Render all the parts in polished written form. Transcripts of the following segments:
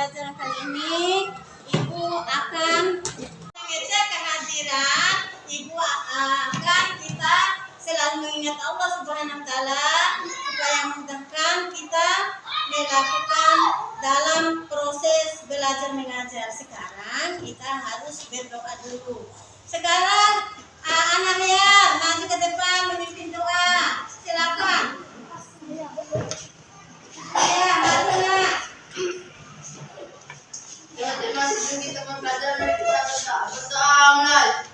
pembelajaran kali ini Ibu akan mengecek kehadiran. Ibu akan kita selalu mengingat Allah Subhanahu wa Ta'ala supaya memudahkan kita melakukan dalam proses belajar mengajar. Sekarang kita harus berdoa dulu. Sekarang anak liar maju ke depan memimpin doa. Silakan. Ya, maju nak. Ya, terima kasih kita belajar dari kita berdoa mulai.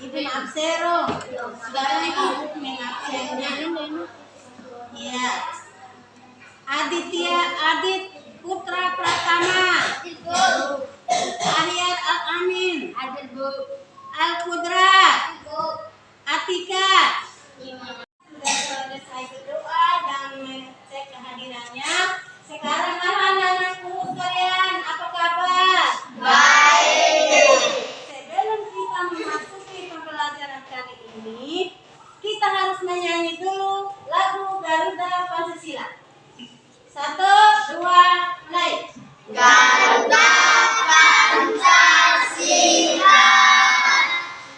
Ibu absero, sekarang ibu mengabsennya. Ya, Adit Putra Pratama, Ahyar Al-Amin, Al-Qudra, Atika. Sudah selesai berdoa dan mengecek kehadirannya. Sekarang anak-anakku sekalian, apa kabar? Kali ini kita harus menyanyi dulu lagu Garuda Pancasila. 1, 2, mulai. Garuda Pancasila,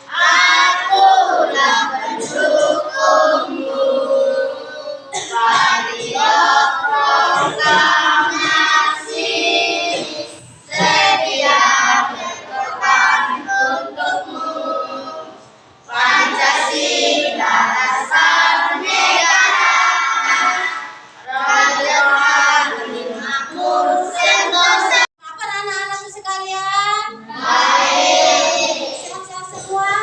akulah pendukungmu. Marilah proklamasi, sedia berkorban untukmu. Pancasila dasar negara, raja harus makmur sentosa. Apa anak-anakku sekalian? Baik. Sehat-sehat semua?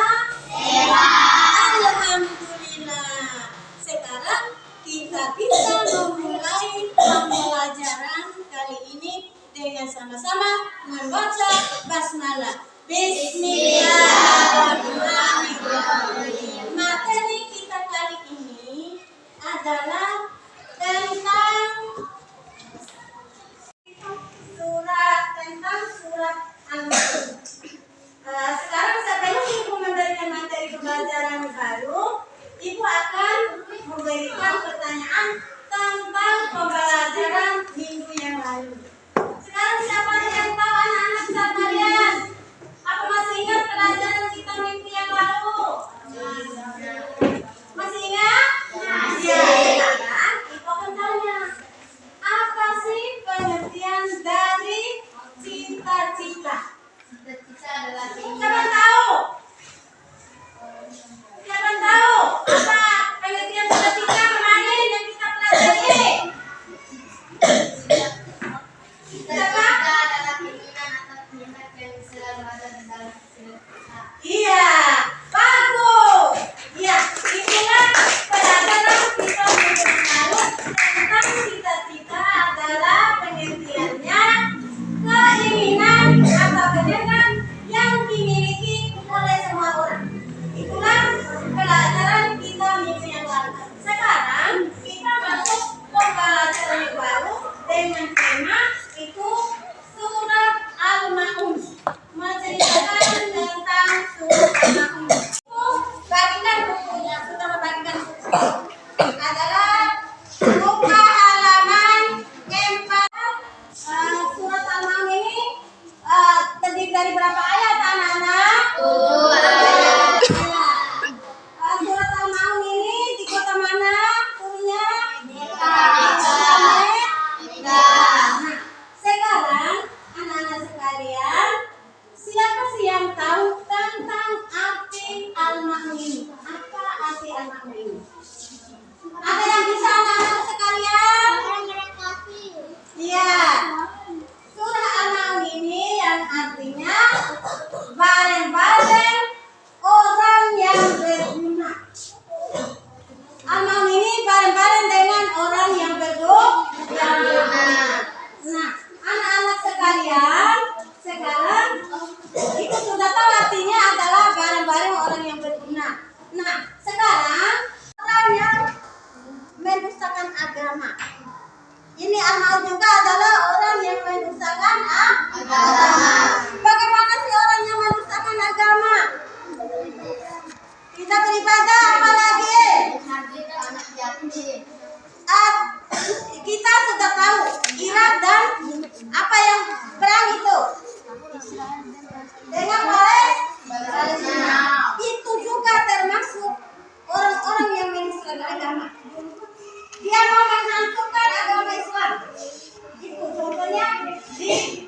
Sehat. Alhamdulillah. Sekarang kita bisa memulai pembelajaran kali ini dengan sama-sama membaca basmalah. Bismillahirrahmanirrahim. Materi kita kali ini adalah tentang surat Al-Mulk. Sekarang sebelum Ibu memberikan materi pembelajaran baru, Ibu akan memberikan pertanyaan tentang pembelajaran minggu yang lalu. Sekarang siapa yang tahu anak-anak sekalian? Aku masih ingat pelajaran kita minggu yang lalu. Masih ingat? Ya, sekarang Ibu akan tanya, apa sih pengertian dari cita-cita? Cita-cita adalah Siapa tahu? Siapa tahu? Apa pengertian cita-cita kemarin yang kita pelajari? Cita-cita adalah keinginan atau niat yang selalu ada di dalam cita-cita. Iya, bagus. Ya, itulah pelajaran kita minggu lalu tentang cita-cita adalah pengertiannya keinginan atau keinginan yang dimiliki oleh semua orang. Itulah pelajaran kita minggu yang lalu. Sekarang kita masuk pembelajaran yang baru dengan tema itu surat Al-Ma'un. Menceritakan tentang surat Al-Ma'un. Bagikan bukunya, sudah membagikan buku. Adalah buka halaman 4. Surat Al-Ma'un ini terdiri dari berapa ayat anak-anak? 7 ayat. Surat Al-Ma'un ini di kota mana turunnya? Mekah. Nah, sekarang Bagaimana sih orang yang mendustakan agama? Kita beribadah apa lagi? Kita sudah tahu Irak dan apa yang perang itu dengan Palestina. Itu juga termasuk orang-orang yang mendustakan agama. Dia mau menghancurkan agama Islam. Itu contohnya di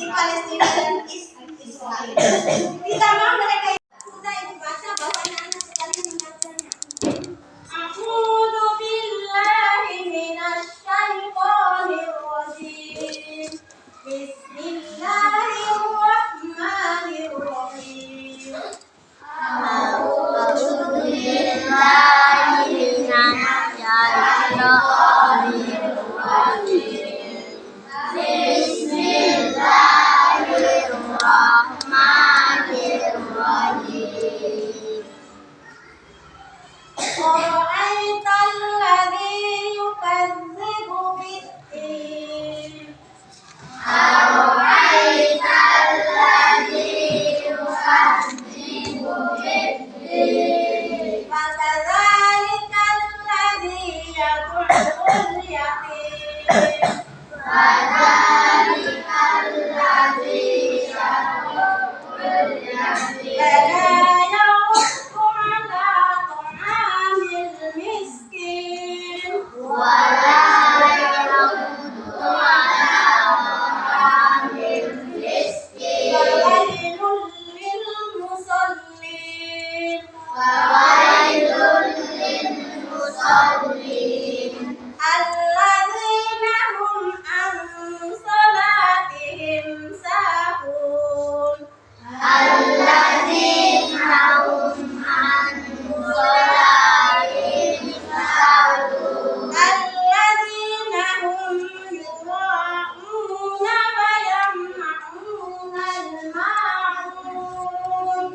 Palestina dan Israel. Kita mau mereka sudah ibu baca bapaknya anak sekalian membacanya. A'udzu billahi minasy syaithanir rajim. Bismillahirrahmanirrahim. Ara'aital ladzi yukadzibu bid-din. Fadzalika alladzi yad'ul yatim. La yahuddu ala ta'amil miskin. Fawailul lil musallin. Alladzina hum an salatihim sahun. Alladzina hum yura'una wa yamna'una al-ma'un.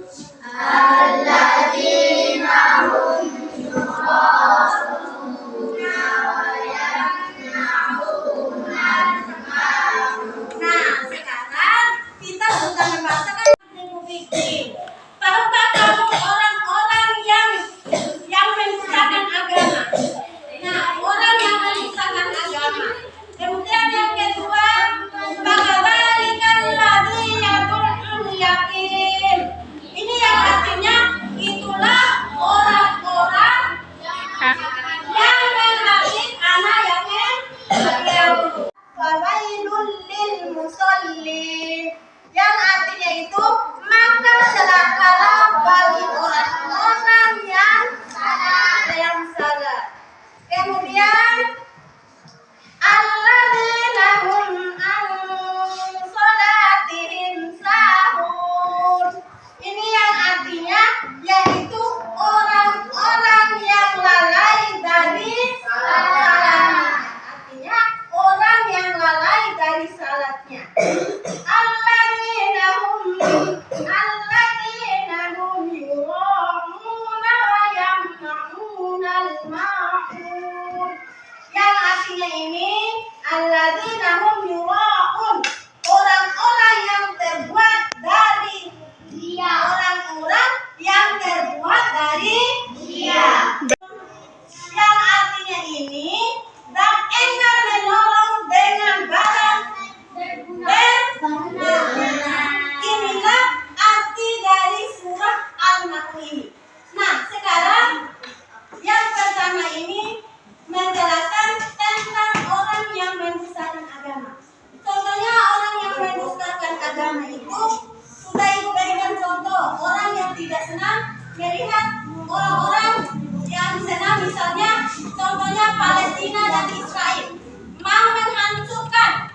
Nah, sekarang kita sudah membacakan buku fikih. Tahukah kamu orang-orang yang mendustakan agama? Nah, orang yang mendustakan agama. Kemudian yang kedua, fadzalika alladzi yad'ul yatim. Ini yang artinya itulah orang-orang yang menghardik anak yatim piatu. Fawailul lil musallin, yang artinya itu maka celakalah bagi orang-orang yang salat. Kemudian alladzina hum an salatihim sahun. Ini yang artinya yaitu orang-orang yang lalai dari salatnya. Artinya orang yang lalai dari salatnya. Alladzina hum yura'una wa yamna'una al-ma'un. Yang artinya ini alladzina hum yura'un, orang-orang yang terbuat dari dia, orang-orang yang terbuat dari dia. Yang artinya ini dan enggan menolong dengan barang berguna. Inilah arti dari surah Al-Maun ini. Nah, sekarang yang pertama ini menjelaskan tentang orang yang mendustakan agama. Contohnya orang yang mendustakan agama itu sudah ibu berikan contoh orang yang tidak senang melihat orang-orang yang senang, misalnya contohnya Palestina dan Israel mau menghancurkan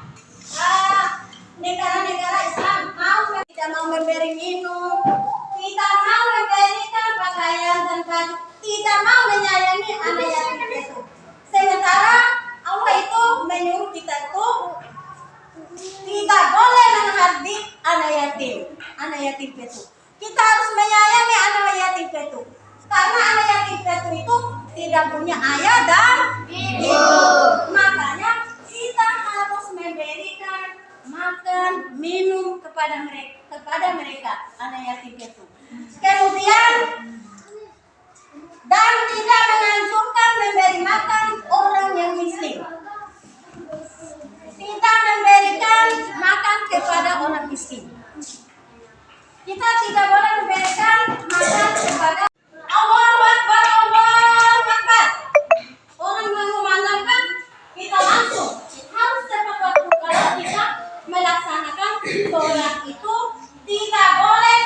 negara-negara Islam, tidak mau memberi minum, tidak mau memberikan pakaian dan baju, tidak mau menyayangi anak yatim itu. Sementara Allah itu menyuruh kita itu tidak boleh menghardik anak yatim piatu. Kita harus menyayangi anak yatim piatu, karena anak yatim piatu itu tidak punya ayah dan ibu. Makanya kita harus memberikan makan, makan, minum kepada mereka anak yatim piatu. Kemudian dan tidak menganjurkan memberi makan orang yang miskin. Tidak memberikan makan kepada orang miskin. Kita tidak boleh memberikan makan kepada Allahu Akbar, Allahu Akbar. Orang mengumandangkan, kita langsung harus tepat waktu kalau kita melaksanakan sholat itu. Tidak boleh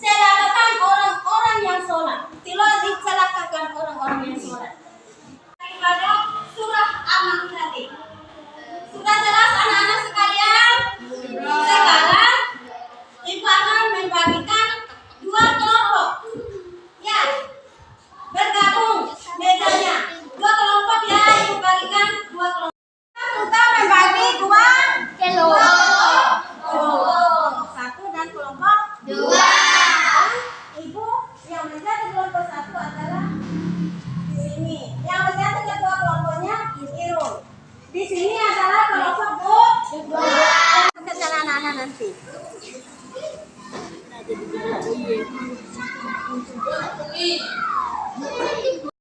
celakakan orang-orang yang sholat. Tidak dicelakakan orang-orang yang sholat. Daripada surah Al-Mulk tadi. Sudah jelas anak-anak sekalian? Sekarang ibu akan membagikan dua kelompok. Ya, bergabung mejanya. Dua kelompok ya, ibu bagikan dua kelompok. Sudah membagi dua kelompok. Satu dan kelompok dua. Ibu yang menjadi kelompok satu adalah di sini. Yang menjadi kedua kelompoknya Irul. Di sini adalah kelompok dua. Kejalan anak-anak nanti.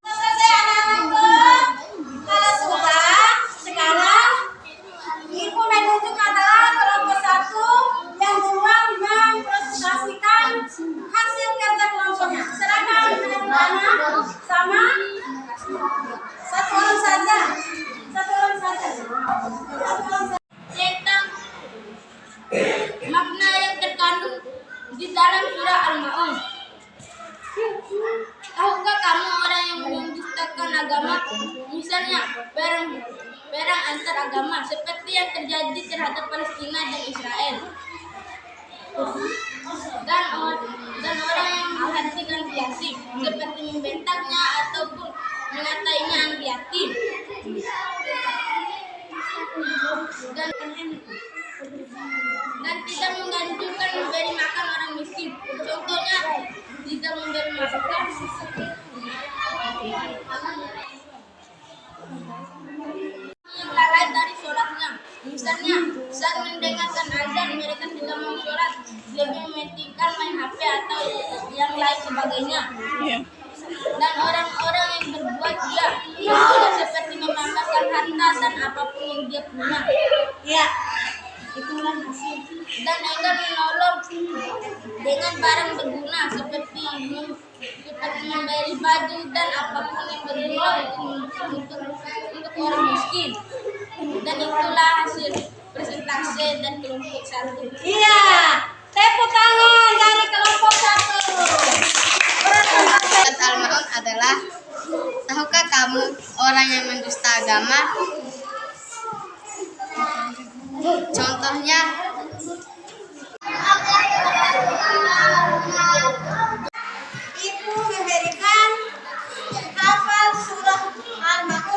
Selesai anak-anakku. Kalau sudah, sekarang ibu menunjuk adalah kelompok satu yang duluan mempresentasikan hasil kerja kelompoknya. Silakan anak-anak sama satu orang saja. Tentang makna yang terkandung di dalam surah Al-Maun. Tahukah kamu orang yang mendustakan agama, misalnya perang antar agama seperti yang terjadi terhadap Palestina dan Israel, dan orang yang menghentikan yatim seperti membentaknya ataupun mengatainya anak yatim, dan tidak menganjurkan memberi makan orang miskin. Contohnya, tidak memberi makan yang lalai dari sholatnya. Misalnya, saat mendengarkan azan mereka tidak mau sholat, lebih mementingkan main HP atau yang lain sebagainya. Dan orang-orang yang berbuat jahat, seperti memamerkan harta dan apapun yang dia punya. Ya, itulah hasil. Dan enggan menolong dengan barang berguna seperti memberi baju dan apapun yang berguna untuk orang miskin. Dan itulah hasil presentasi dan kelompok satu. Iya, tepuk tangan dari kelompok satu. Surat Al-Maun adalah, tahukah kamu orang yang mendusta agama? Contohnya, Ibu memberikan hafal surah Al-Maun